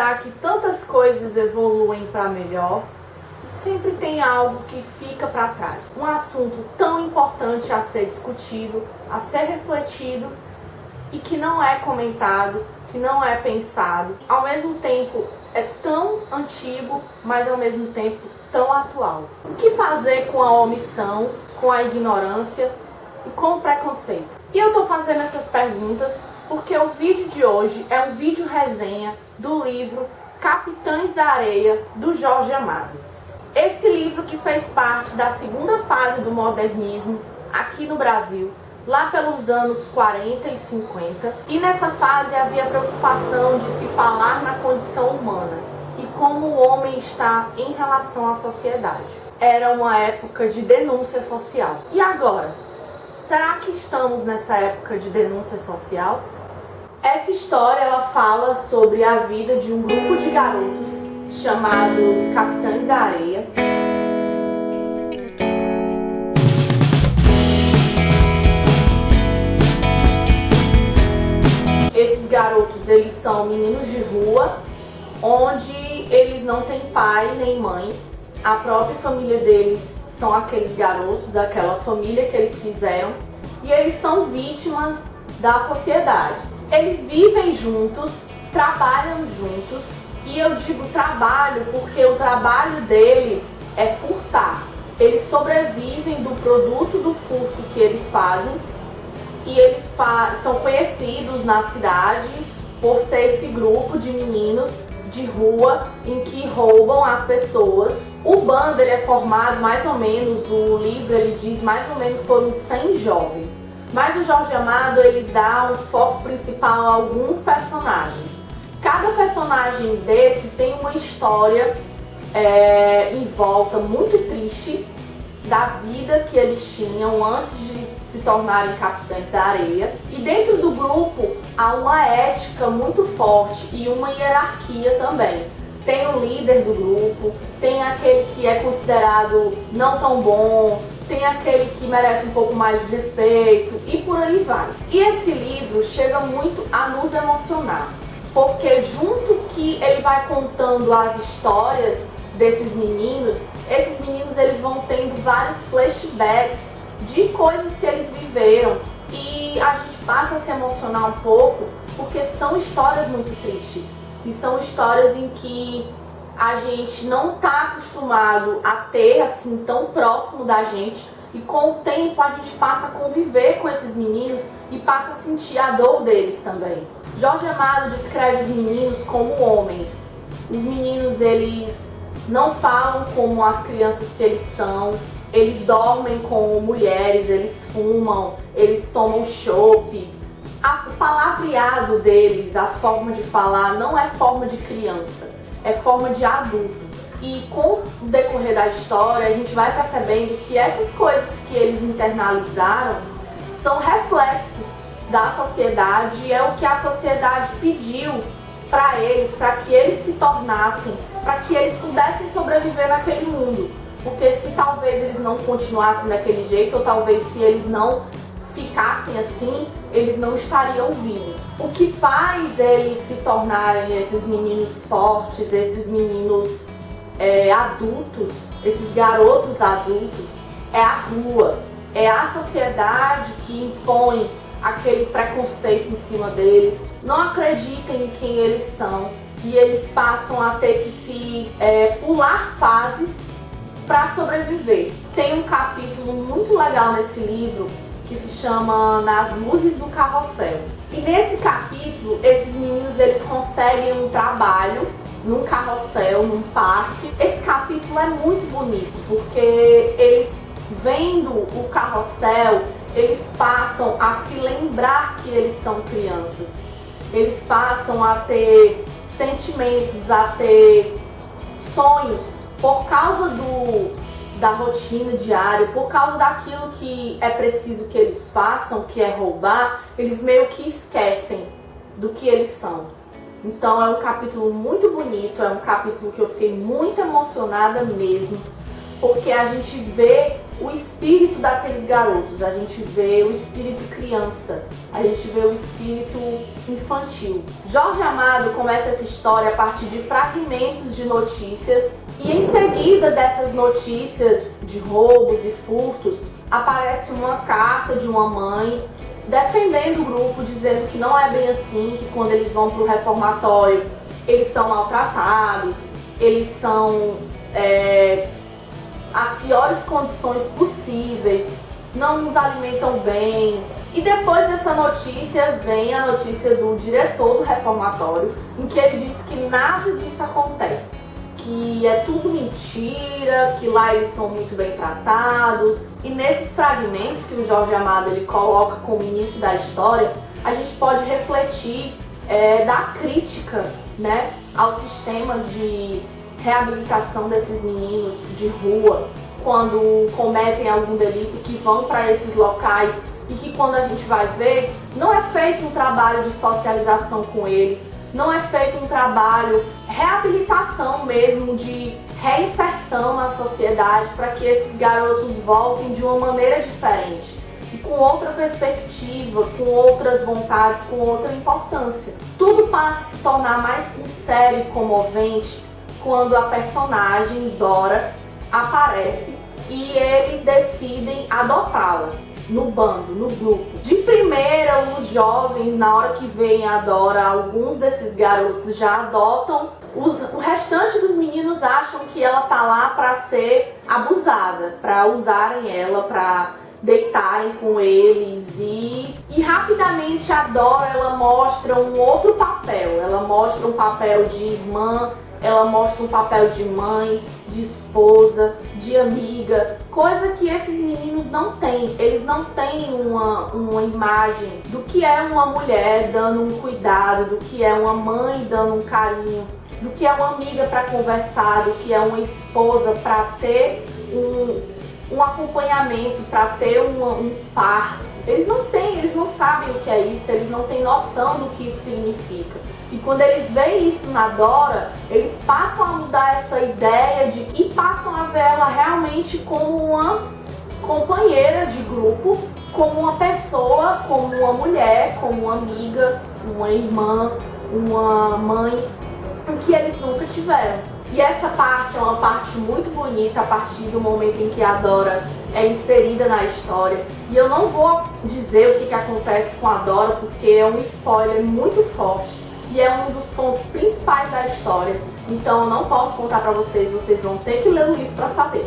será que tantas coisas evoluem para melhor e sempre tem algo que fica para trás? Um assunto tão importante a ser discutido, a ser refletido e que não é comentado, que não é pensado. Ao mesmo tempo é tão antigo, mas ao mesmo tempo tão atual. O que fazer com a omissão, com a ignorância e com o preconceito? E eu tô fazendo essas perguntas porque o vídeo de hoje é um vídeo resenha do livro Capitães da Areia, do Jorge Amado. Esse livro que fez parte da segunda fase do modernismo aqui no Brasil, lá pelos anos 40 e 50, e nessa fase havia preocupação de se falar na condição humana e como o homem está em relação à sociedade. Era uma época de denúncia social. E agora? Será que estamos nessa época de denúncia social? Essa história ela fala sobre a vida de um grupo de garotos chamados Capitães da Areia. Esses garotos, eles são meninos de rua, onde eles não têm pai nem mãe. A própria família deles são aqueles garotos, aquela família que eles fizeram, e eles são vítimas da sociedade. Eles vivem juntos, trabalham juntos, e eu digo trabalho porque o trabalho deles é furtar. Eles sobrevivem do produto do furto que eles fazem, e eles são conhecidos na cidade por ser esse grupo de meninos de rua em que roubam as pessoas. O bando ele é formado mais ou menos, o livro ele diz mais ou menos por uns 100 jovens. Mas o Jorge Amado ele dá um foco principal a alguns personagens. Cada personagem desse tem uma história em volta muito triste da vida que eles tinham antes de se tornarem Capitães da Areia. E dentro do grupo há uma ética muito forte e uma hierarquia também. Tem o líder do grupo, tem aquele que é considerado não tão bom, tem aquele que merece um pouco mais de respeito e por aí vai. E esse livro chega muito a nos emocionar, porque junto que ele vai contando as histórias desses meninos, esses meninos eles vão tendo vários flashbacks de coisas que eles viveram e a gente passa a se emocionar um pouco porque são histórias muito tristes e são histórias em que a gente não está acostumado a ter assim tão próximo da gente, e com o tempo a gente passa a conviver com esses meninos e passa a sentir a dor deles também. Jorge Amado descreve os meninos como homens. Os meninos eles não falam como as crianças que eles são, eles dormem como mulheres, eles fumam, eles tomam chope. O palavreado deles, a forma de falar não é forma de criança, é forma de adulto. E com o decorrer da história, a gente vai percebendo que essas coisas que eles internalizaram são reflexos da sociedade e é o que a sociedade pediu para que eles se tornassem, para que eles pudessem sobreviver naquele mundo. Porque se talvez eles não continuassem daquele jeito, ou talvez se eles não ficassem assim, eles não estariam vivos. O que faz eles se tornarem esses meninos fortes, esses meninos adultos, esses garotos adultos, é a rua, é a sociedade que impõe aquele preconceito em cima deles, não acreditam em quem eles são e eles passam a ter que se pular fases para sobreviver. Tem um capítulo muito legal nesse livro que se chama Nas Luzes do Carrossel. E nesse capítulo, esses meninos eles conseguem um trabalho num carrossel, num parque. Esse capítulo é muito bonito, porque eles vendo o carrossel, eles passam a se lembrar que eles são crianças. Eles passam a ter sentimentos, a ter sonhos por causa da rotina diária, por causa daquilo que é preciso que eles façam, que é roubar, eles meio que esquecem do que eles são. Então é um capítulo muito bonito, é um capítulo que eu fiquei muito emocionada mesmo, porque a gente vê o espírito daqueles garotos, a gente vê o espírito criança, a gente vê o espírito infantil. Jorge Amado começa essa história a partir de fragmentos de notícias e em seguida dessas notícias de roubos e furtos aparece uma carta de uma mãe defendendo o grupo, dizendo que não é bem assim, que quando eles vão para o reformatório eles são maltratados, eles são as piores condições possíveis, não nos alimentam bem. E depois dessa notícia vem a notícia do diretor do reformatório, em que ele diz que nada disso acontece, que é tudo mentira, que lá eles são muito bem tratados. E nesses fragmentos que o Jorge Amado ele coloca como início da história, a gente pode refletir da crítica, né, ao sistema de reabilitação desses meninos de rua quando cometem algum delito, que vão para esses locais e que quando a gente vai ver, não é feito um trabalho de socialização com eles, não é feito um trabalho reabilitação mesmo, de reinserção na sociedade, para que esses garotos voltem de uma maneira diferente e com outra perspectiva, com outras vontades, com outra importância. Tudo passa a se tornar mais sincero e comovente quando a personagem Dora aparece e eles decidem adotá-la no bando, no grupo. De primeira, os jovens, na hora que veem a Dora, alguns desses garotos já adotam. O restante dos meninos acham que ela tá lá para ser abusada, para usarem ela, para deitarem com eles e rapidamente a Dora ela mostra um outro papel. Ela mostra um papel de irmã, ela mostra um papel de mãe, de esposa, de amiga, coisa que esses meninos não têm. Eles não têm uma imagem do que é uma mulher dando um cuidado, do que é uma mãe dando um carinho, do que é uma amiga para conversar, do que é uma esposa para ter um acompanhamento, para ter um par. Eles não têm, eles não sabem o que é isso, eles não têm noção do que isso significa. E quando eles veem isso na Dora, eles passam a mudar essa ideia e passam a ver ela realmente como uma companheira de grupo, como uma pessoa, como uma mulher, como uma amiga, uma irmã, uma mãe, que eles nunca tiveram. E essa parte é uma parte muito bonita a partir do momento em que a Dora é inserida na história. E eu não vou dizer o que acontece com a Dora, porque é um spoiler muito forte e é um dos pontos principais da história. Então eu não posso contar para vocês, vocês vão ter que ler o livro para saber.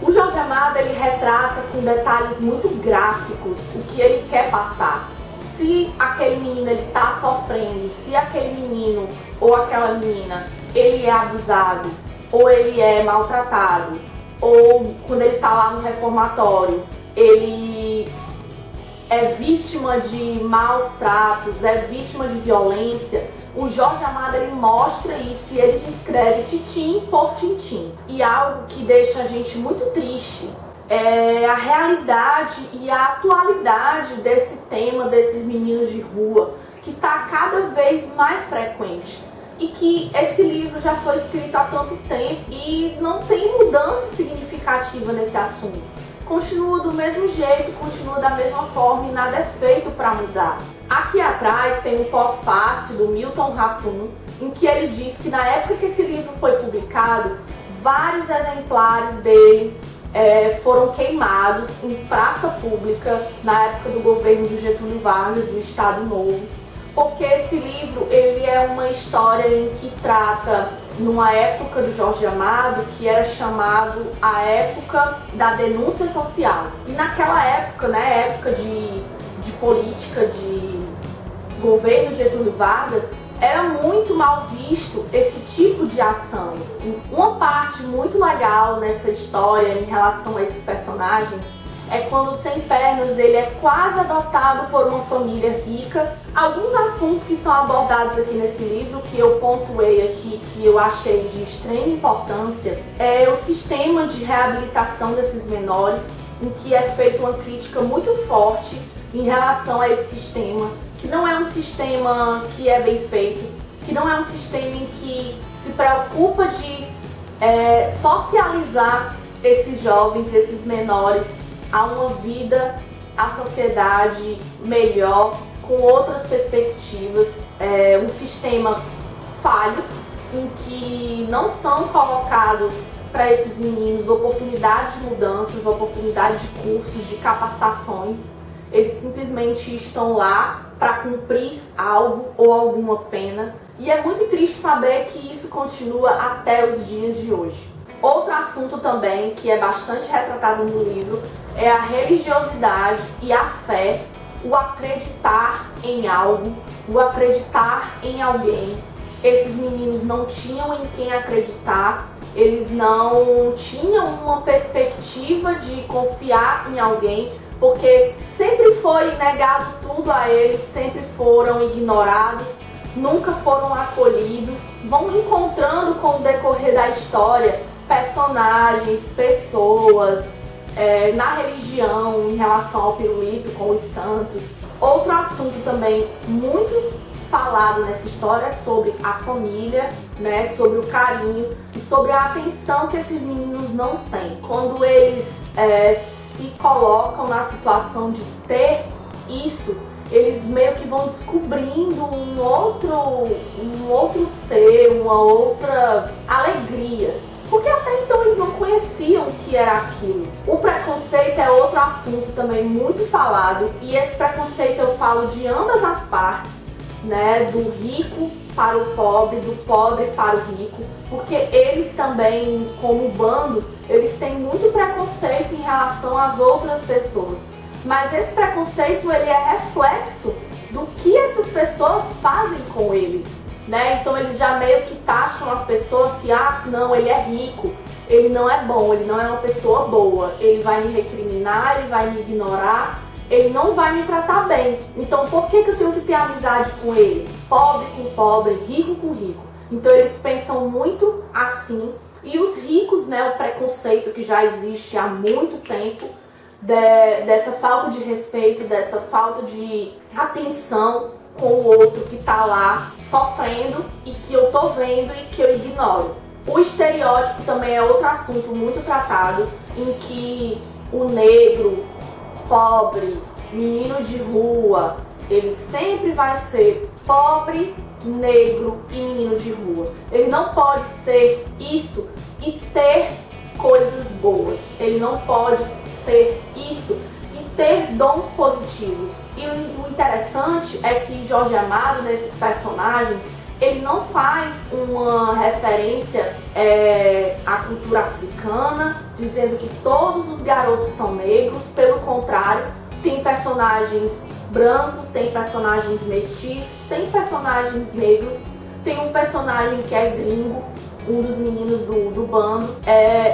O Jorge Amado ele retrata com detalhes muito gráficos o que ele quer passar. Se aquele menino ele tá sofrendo, se aquele menino ou aquela menina ele é abusado, ou ele é maltratado, ou quando ele tá lá no reformatório, ele é vítima de maus tratos, é vítima de violência, o Jorge Amado ele mostra isso e ele descreve tintim por tintim. E algo que deixa a gente muito triste é a realidade e a atualidade desse tema desses meninos de rua, que está cada vez mais frequente. E que esse livro já foi escrito há tanto tempo e não tem mudança significativa nesse assunto. Continua do mesmo jeito, continua da mesma forma e nada é feito para mudar. Aqui atrás tem um pós-fácil do Milton Ratum, em que ele diz que na época que esse livro foi publicado, vários exemplares dele foram queimados em praça pública na época do governo do Getúlio Vargas, do Estado Novo, porque esse livro ele é uma história em que trata numa época do Jorge Amado que era chamado a época da denúncia social. E naquela época, né, época de política de governo Getúlio Vargas, era muito mal visto esse tipo de ação. Uma parte muito legal nessa história em relação a esses personagens é quando o Sem Pernas ele é quase adotado por uma família rica. Alguns assuntos que são abordados aqui nesse livro, que eu pontuei aqui, que eu achei de extrema importância, é o sistema de reabilitação desses menores, em que é feita uma crítica muito forte em relação a esse sistema, que não é um sistema que é bem feito, que não é um sistema em que se preocupa de socializar esses jovens, esses menores a uma vida, a sociedade melhor, com outras perspectivas, um sistema falho em que não são colocados para esses meninos oportunidades de mudanças, oportunidades de cursos, de capacitações. Eles simplesmente estão lá para cumprir algo ou alguma pena. E é muito triste saber que isso continua até os dias de hoje. Outro assunto também que é bastante retratado no livro é a religiosidade e a fé, o acreditar em algo, o acreditar em alguém. Esses meninos não tinham em quem acreditar, eles não tinham uma perspectiva de confiar em alguém, porque sempre foi negado tudo a eles, sempre foram ignorados, nunca foram acolhidos. Vão encontrando com o decorrer da história personagens, pessoas, na religião, em relação ao pirulito com os santos. Outro assunto também muito falado nessa história é sobre a família, né, sobre o carinho e sobre a atenção que esses meninos não têm. Quando eles se colocam na situação de ter isso, eles meio que vão descobrindo um outro ser, uma outra alegria. Porque até então eles não conheciam o que era aquilo. O preconceito é outro assunto também muito falado, e esse preconceito eu falo de ambas as partes, né? Do rico para o pobre, do pobre para o rico, porque eles também, como bando, eles têm muito preconceito em relação às outras pessoas. Mas esse preconceito, ele é reflexo do que essas pessoas fazem com eles, né? Então eles já meio que taxam as pessoas que, não, ele é rico, ele não é bom, ele não é uma pessoa boa, ele vai me recriminar, ele vai me ignorar, ele não vai me tratar bem. Então por que eu tenho que ter amizade com ele? Pobre com pobre, rico com rico. Então eles pensam muito assim. E os ricos, né, o preconceito que já existe há muito tempo, dessa falta de respeito, dessa falta de atenção com o outro que tá lá sofrendo e que eu tô vendo e que eu ignoro. O estereótipo também é outro assunto muito tratado, em que o negro, pobre, menino de rua, ele sempre vai ser pobre, negro e menino de rua. Ele não pode ser isso e ter coisas boas. Ele não pode ser isso e ter dons positivos. E o interessante é que Jorge Amado, nesses personagens, ele não faz uma referência à cultura africana, dizendo que todos os garotos são negros. Pelo contrário, tem personagens brancos, tem personagens mestiços, tem personagens negros, tem um personagem que é gringo, um dos meninos do bando.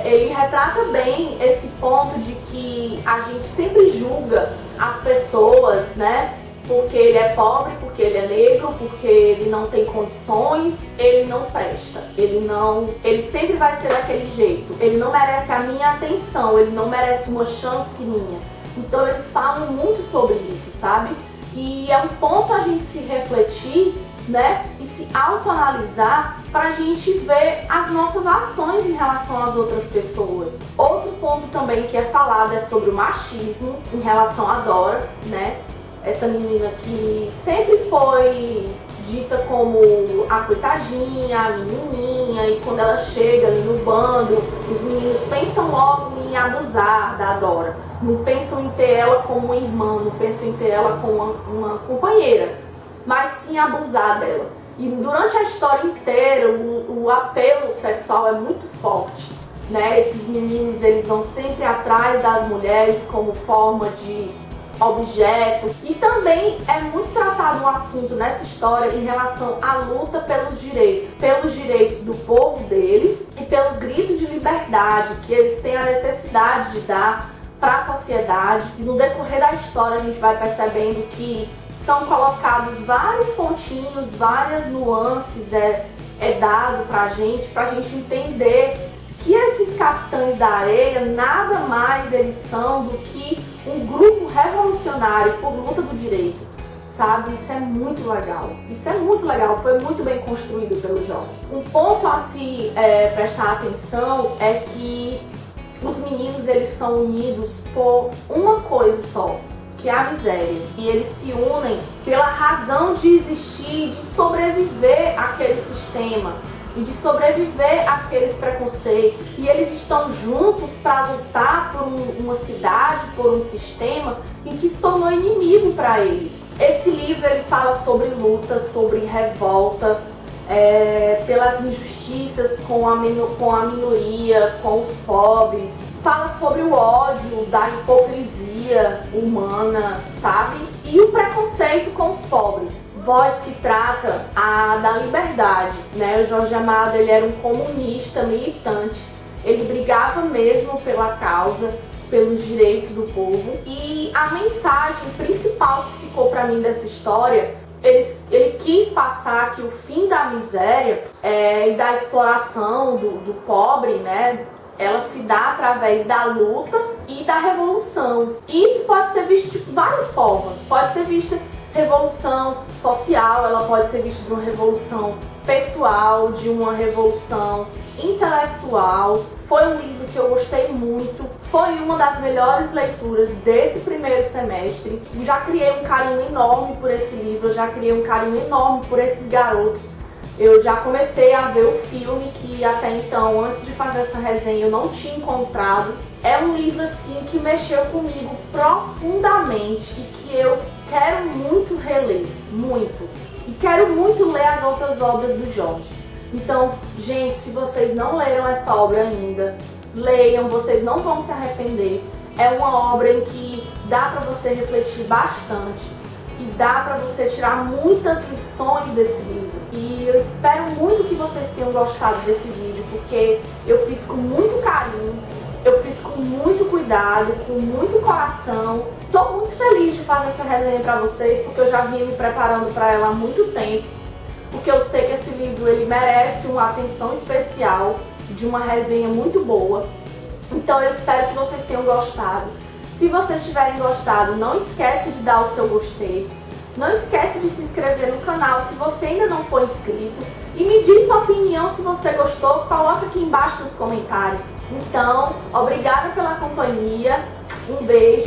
Ele retrata bem esse ponto de que a gente sempre julga as pessoas, né? Porque ele é pobre, porque ele é negro, porque ele não tem condições, ele não presta, ele sempre vai ser daquele jeito, ele não merece a minha atenção, ele não merece uma chance minha. Então eles falam muito sobre isso, sabe? E é um ponto a gente se refletir, né? E se autoanalisar pra gente ver as nossas ações em relação às outras pessoas. Outro ponto também que é falado é sobre o machismo em relação a Dora, né? Essa menina que sempre foi dita como a coitadinha, a menininha, e quando ela chega ali no bando, os meninos pensam logo em abusar da Dora. Não pensam em ter ela como uma irmã, não pensam em ter ela como uma companheira, mas sim abusar dela. E durante a história inteira, o apelo sexual é muito forte, né? Esses meninos, eles vão sempre atrás das mulheres como forma de objeto. E também é muito tratado um assunto nessa história em relação à luta pelos direitos do povo deles e pelo grito de liberdade que eles têm a necessidade de dar para a sociedade. E no decorrer da história a gente vai percebendo que são colocados vários pontinhos, várias nuances dado pra gente entender que esses capitães da areia nada mais eles são do que um grupo revolucionário por luta do direito, sabe? Isso é muito legal, foi muito bem construído pelo Jorge. Um ponto a se prestar atenção é que os meninos, eles são unidos por uma coisa só, que é a miséria. E eles se unem pela razão de existir, de sobreviver àquele sistema e de sobreviver àqueles preconceitos. E eles estão juntos para lutar por uma cidade, por um sistema em que se tornou inimigo para eles. Esse livro ele fala sobre luta, sobre revolta, pelas injustiças com a minoria, com os pobres. Fala sobre o ódio, da hipocrisia humana, sabe? E o preconceito com os pobres. Voz que trata da liberdade, né? O Jorge Amado, ele era um comunista militante. Ele brigava mesmo pela causa, pelos direitos do povo. E a mensagem principal que ficou para mim dessa história, ele quis passar que o fim da miséria e da exploração do pobre, né, ela se dá através da luta e da revolução. Isso pode ser visto de várias formas. Pode ser vista revolução social, ela pode ser vista de uma revolução pessoal, de uma revolução intelectual. Foi um livro que eu gostei muito, foi uma das melhores leituras desse primeiro semestre. Já criei um carinho enorme por esse livro, já criei um carinho enorme por esses garotos. Eu já comecei a ver o filme que até então, antes de fazer essa resenha, eu não tinha encontrado. É um livro assim que mexeu comigo profundamente e que eu quero muito reler, muito. E quero muito ler as outras obras do Jorge. Então, gente, se vocês não leram essa obra ainda, leiam, vocês não vão se arrepender. É uma obra em que dá para você refletir bastante e dá para você tirar muitas lições desse livro. E eu espero muito que vocês tenham gostado desse vídeo, porque eu fiz com muito carinho, eu fiz com muito cuidado, com muito coração. Tô muito feliz de fazer essa resenha para vocês, porque eu já vinha me preparando para ela há muito tempo. Porque eu sei que esse livro ele merece uma atenção especial, de uma resenha muito boa. Então eu espero que vocês tenham gostado. Se vocês tiverem gostado, não esquece de dar o seu gostei. Não esquece de se inscrever no canal se você ainda não for inscrito. E me diz sua opinião se você gostou, coloca aqui embaixo nos comentários. Então, obrigada pela companhia, um beijo.